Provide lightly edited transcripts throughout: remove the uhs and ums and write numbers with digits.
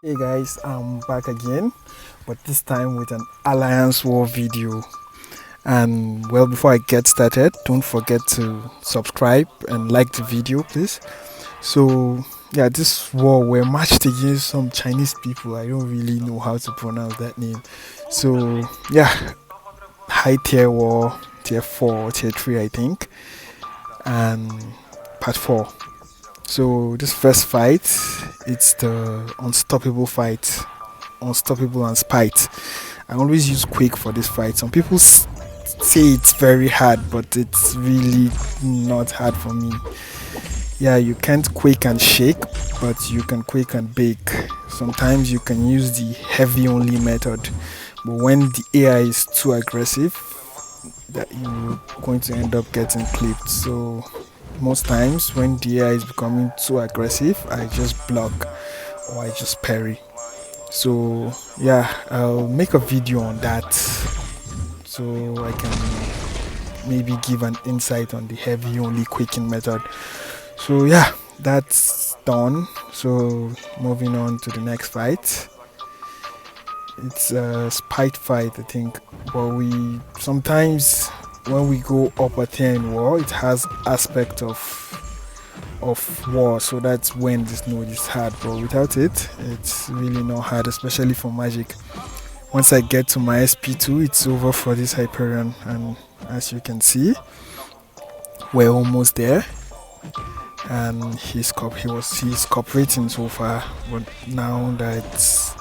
Hey guys, I'm back again, but this time with an Alliance War video. And well, before I get started, don't forget to subscribe and like the video, please. So, yeah, this war we're matched against some Chinese people. I don't really know how to pronounce that name. So, yeah, high tier war, tier 4, tier 3, I think, and part 4. So, this first fight, it's the unstoppable fight, unstoppable and spite. I always use Quake for this fight. Some people say it's very hard, but it's really not hard for me. Yeah, you can't Quake and shake, but you can Quake and bake. Sometimes you can use the heavy only method, but when the AI is too aggressive, that you're going to end up getting clipped. So most times when the AI is becoming too aggressive, I just block or I just parry. So yeah, I'll make a video on that so I can maybe give an insight on the heavy only quaking method. So yeah, that's done. So moving on to the next fight. It's a spite fight, I think. But we sometimes when we go up a tier in war, it has aspect of war, so that's when this node is hard. But without it, it's really not hard, especially for magic. Once I get to my SP2, it's over for this Hyperion, and as you can see, we're almost there. And he's cooperating so far, but now that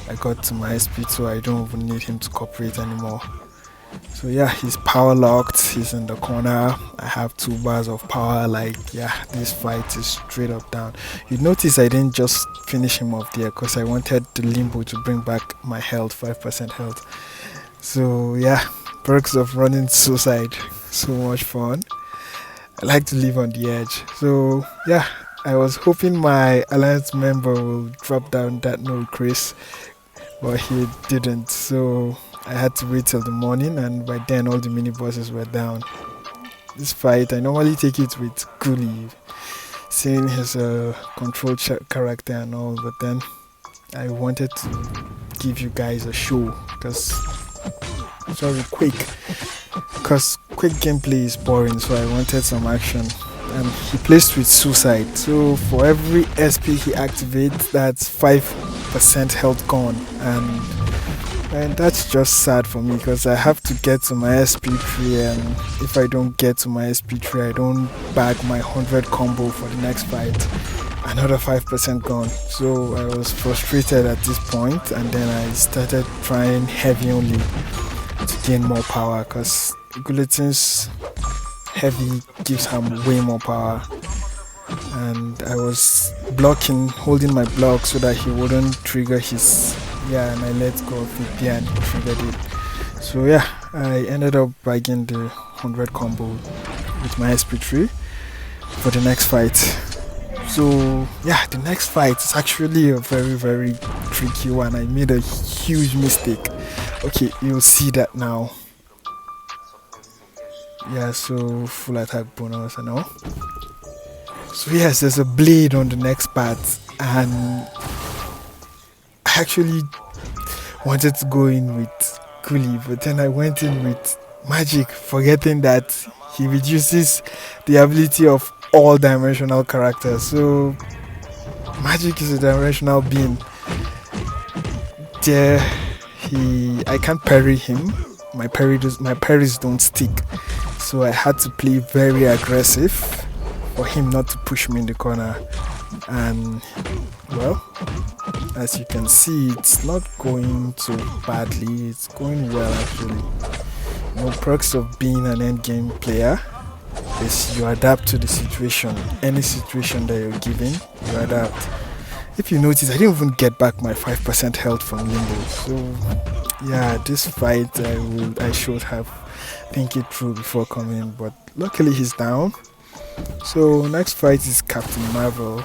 I got to my SP2, I don't even need him to cooperate anymore. So yeah, he's power locked, he's in the corner. I have 2 bars of power. Like, yeah, this fight is straight up down. You notice I didn't just finish him off there because I wanted the limbo to bring back my health, 5% health. So yeah, perks of running suicide. So much fun. I like to live on the edge. So yeah, I was hoping my alliance member will drop down that node, Chris, but he didn't. So I had to wait till the morning, and by then all the mini bosses were down. This fight, I normally take it with Gully, seeing his control character and all, but then I wanted to give you guys a show because, sorry, quick gameplay is boring, so I wanted some action. And he plays with suicide, so for every SP he activates, that's 5% health gone, and that's just sad for me because I have to get to my SP3, and if I don't get to my SP3, I don't bag my 100 combo for the next fight. Another 5% gone. So I was frustrated at this point, and then I started trying heavy only to gain more power because Guillotine's heavy gives him way more power. And I was holding my block so that he wouldn't trigger his, yeah, and I let go of it there and he triggered it. So yeah, I ended up bagging the 100 combo with my SP3 for the next fight. So yeah, the next fight is actually a very tricky one. I made a huge mistake. Okay, you'll see that now. Yeah, so full attack bonus and all. So yes, there's a blade on the next part, and I actually wanted to go in with Kuli, but then I went in with Magic, forgetting that he reduces the ability of all dimensional characters. So Magic is a dimensional being. There, I can't parry him. My parries don't stick, so I had to play very aggressive for him not to push me in the corner. And well, as you can see, it's not going too badly, it's going well actually. No perks of being an endgame player is you adapt to the situation. Any situation that you're given, you adapt. If you notice, I didn't even get back my 5% health from Limbo. So yeah, this fight I should have think it through before coming, but luckily he's down. So next fight is Captain Marvel.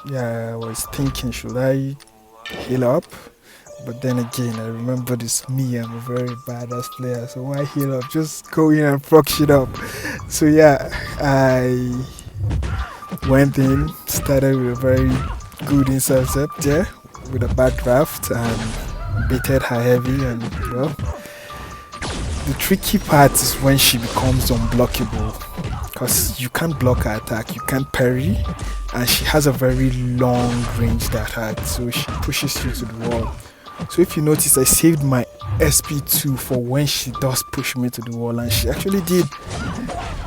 Yeah, I was thinking, should I heal up? But then again, I remember this me, I'm a very badass player, so why heal up? Just go in and fuck shit up. So yeah, I went in, started with a very good intercept there, with a bad draft and baited her heavy. And well, the tricky part is when she becomes unblockable, because you can't block her attack, you can't parry, and she has a very long ranged attack, so she pushes you to the wall. So if you notice, I saved my SP2 for when she does push me to the wall, and she actually did,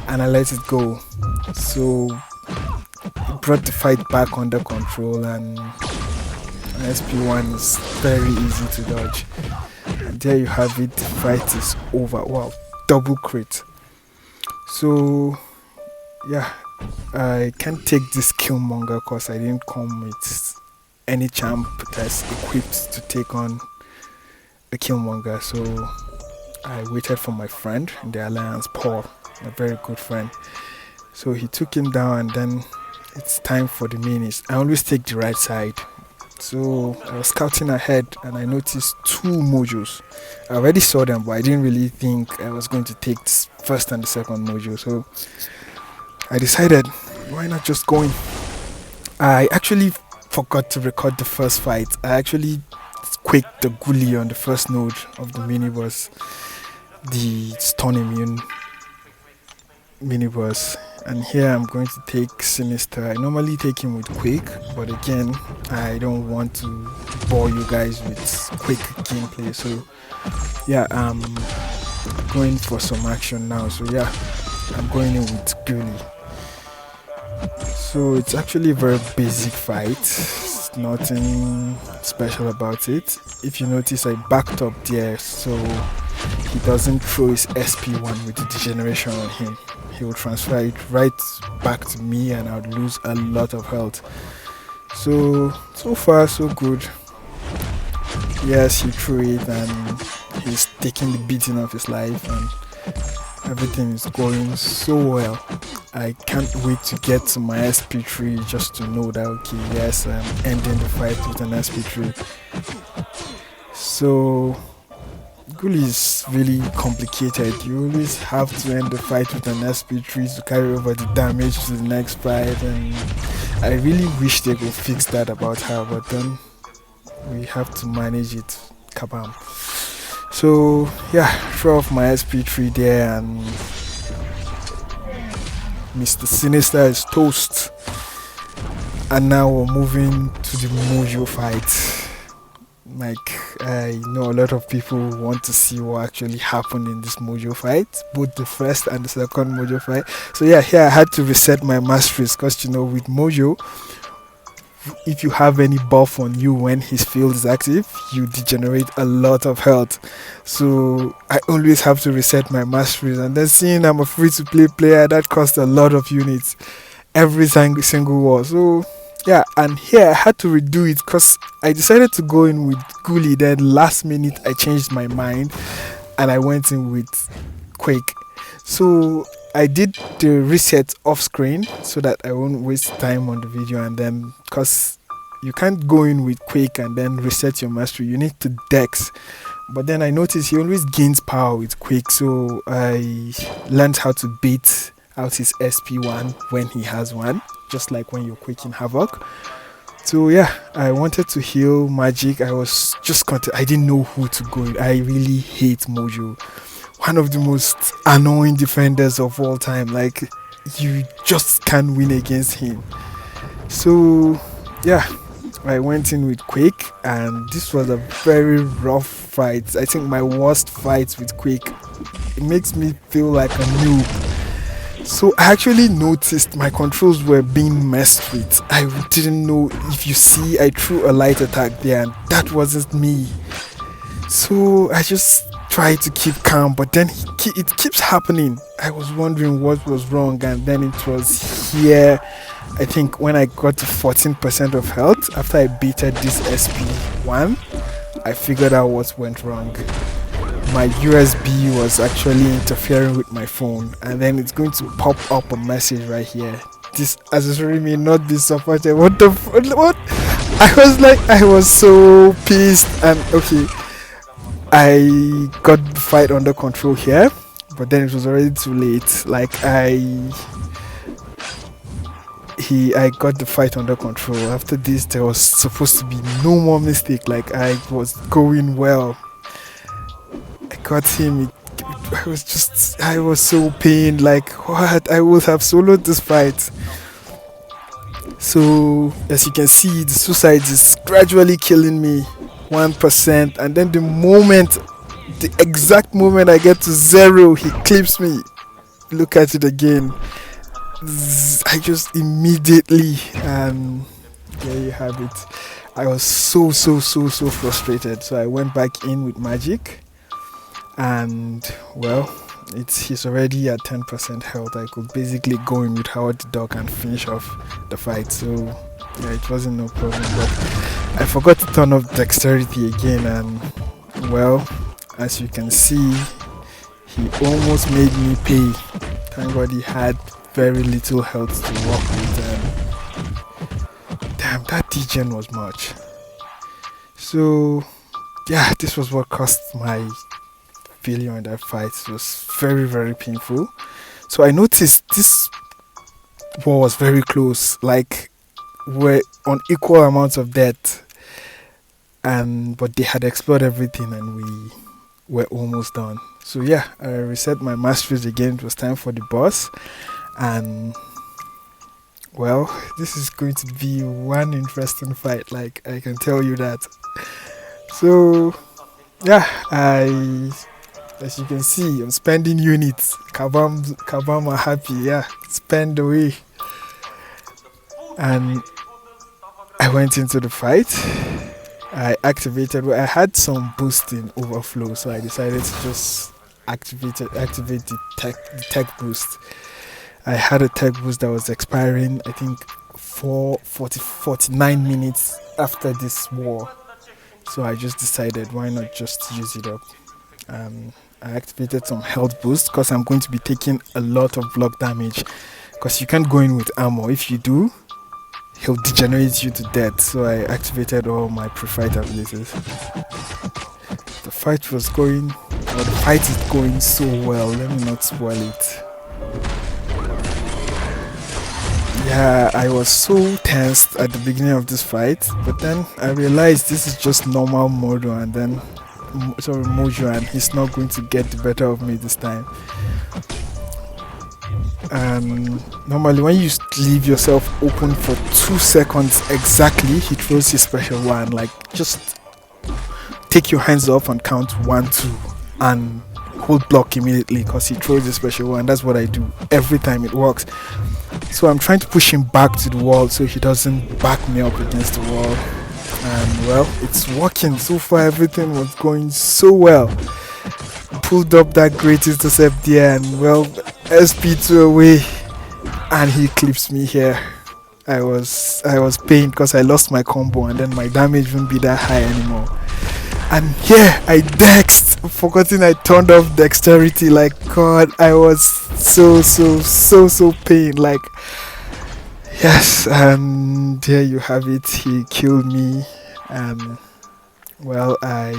and I let it go. So it brought the fight back under control, and SP1 is very easy to dodge. And there you have it, the fight is over. Wow, double crit. So yeah, I can't take this Killmonger because I didn't come with any champ that's equipped to take on the Killmonger. So I waited for my friend in the alliance, Paul, a very good friend. So he took him down, and then it's time for the minis. I always take the right side. So I was scouting ahead, and I noticed 2 Mojos. I already saw them, but I didn't really think I was going to take the first and the second Mojo. So I decided, why not just go in? I actually forgot to record the first fight. I actually quaked the ghoulie on the first node of the mini boss, the stun immune mini boss. And here I'm going to take Sinister. I normally take him with Quake, but again, I don't want to bore you guys with quick gameplay. So yeah, I'm going for some action now. So yeah, I'm going in with ghoulie. So it's actually a very basic fight. It's nothing special about it. If you notice, I backed up there so he doesn't throw his SP1 with the degeneration on him. He will transfer it right back to me, and I would lose a lot of health. So far so good. Yes, he threw it, and he's taking the beating of his life, and everything is going so well. I can't wait to get to my SP3 just to know that, okay, yes, I'm ending the fight with an SP3. So ghoulie is really complicated. You always have to end the fight with an SP3 to carry over the damage to the next fight, and I really wish they could fix that about her, but then we have to manage it. Kabam. So yeah, throw off my SP3 there, and Mr. Sinister is toast. And now we're moving to the Mojo fight. Like, I know a lot of people want to see what actually happened in this Mojo fight, both the first and the second Mojo fight. So yeah, here I had to reset my masteries, because you know, with Mojo, if you have any buff on you when his field is active, you degenerate a lot of health. So I always have to reset my masteries, and then seeing I'm a free to play player, that costs a lot of units every single war. So yeah, and here I had to redo it because I decided to go in with ghoulie, then last minute I changed my mind and I went in with Quake. So I did the reset off screen so that I won't waste time on the video, and then because you can't go in with Quake and then reset your mastery, you need to dex. But then I noticed he always gains power with Quake, so I learned how to bait out his SP1 when he has one, just like when you're quaking Havoc. So yeah, I wanted to heal magic. I was just I didn't know who to go in. I really hate Mojo, one of the most annoying defenders of all time. Like, you just can't win against him. So yeah, I went in with Quake, and this was a very rough fight. I think my worst fight with Quake. It makes me feel like a noob. So I actually noticed my controls were being messed with. I didn't know. If you see, I threw a light attack there, and that wasn't me. So I just tried to keep calm, but then it keeps happening. I was wondering what was wrong, and then it was here. I think when I got to 14% of health after I beated this SP1, I figured out what went wrong. My USB was actually interfering with my phone, and then it's going to pop up a message right here. This accessory may not be supported. What the what? I was so pissed, and okay, I got the fight under control here, but then it was already too late. Like, I got the fight under control. After this, there was supposed to be no more mistake. Like, I was going well. I got him. I was so pained. Like, what? I would have soloed this fight. So, as you can see, the suicide is gradually killing me 1%. And then the exact moment I get to 0, he clips me. Look at it again. I just immediately, and there you have it. I was so frustrated. So I went back in with magic, and well, he's already at 10% health. I could basically go in with Howard the Duck and finish off the fight. So yeah, it wasn't no problem. But I forgot to turn off dexterity again, and well, as you can see, he almost made me pay. Thank God he had very little health to work with. Damn, that degen was much. So yeah, this was what cost my failure in that fight. It was very painful. So I noticed this war was very close. Like, we're on equal amounts of death, but they had explored everything, and we were almost done. So yeah, I reset my masteries again. It was time for the boss, and well, this is going to be one interesting fight, like, I can tell you that. So yeah, as you can see, I'm spending units. Kabam are happy. Yeah, spend away. And I went into the fight. I had some boost in overflow, so I decided to just activate the tech boost. I had a tech boost that was expiring, I think, 49 minutes after this war. So I just decided, why not just use it up. I activated some health boost because I'm going to be taking a lot of block damage, because you can't go in with armor. If you do, he'll degenerate you to death. So I activated all my pre-fight abilities. The fight is going so well. Let me not spoil it. Yeah, I was so tensed at the beginning of this fight, but then I realized this is just normal Mojo, and he's not going to get the better of me this time. Normally when you leave yourself open for 2 seconds exactly, he throws his special one. Like, just take your hands off and count 1, 2 and hold block immediately, because he throws his special one. That's what I do every time. It works. So I'm trying to push him back to the wall so he doesn't back me up against the wall. And well, it's working so far. Everything was going so well. Pulled up that great intercept there, and well, SP2 away, and he clips me here. I was pained because I lost my combo, and then my damage wouldn't be that high anymore. And here I dexed, forgetting I turned off dexterity. Like, God, I was so pained. Like, yes, and there you have it. He killed me, and well, I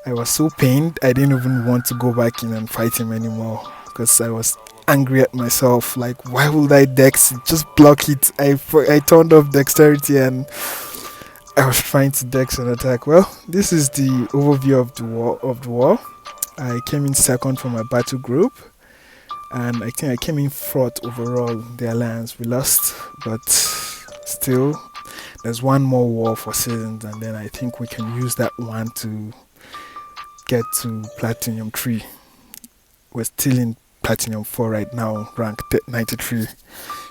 was so pained. I didn't even want to go back in and fight him anymore, because I was angry at myself. Like, why would I dex? Just block it. I turned off dexterity, and I was trying to dex an attack. Well, this is the overview of the war. I came in second for my battle group, and I think I came in fourth overall. The alliance, we lost, but still, there's one more war for seasons, and then I think we can use that one to get to Platinum 3. We're still in Platinum 4 right now, rank 93.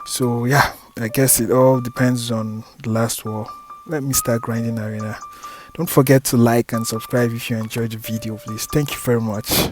So yeah, I guess it all depends on the last war. Let me start grinding arena. Don't forget to like and subscribe if you enjoyed the video, please. Thank you very much.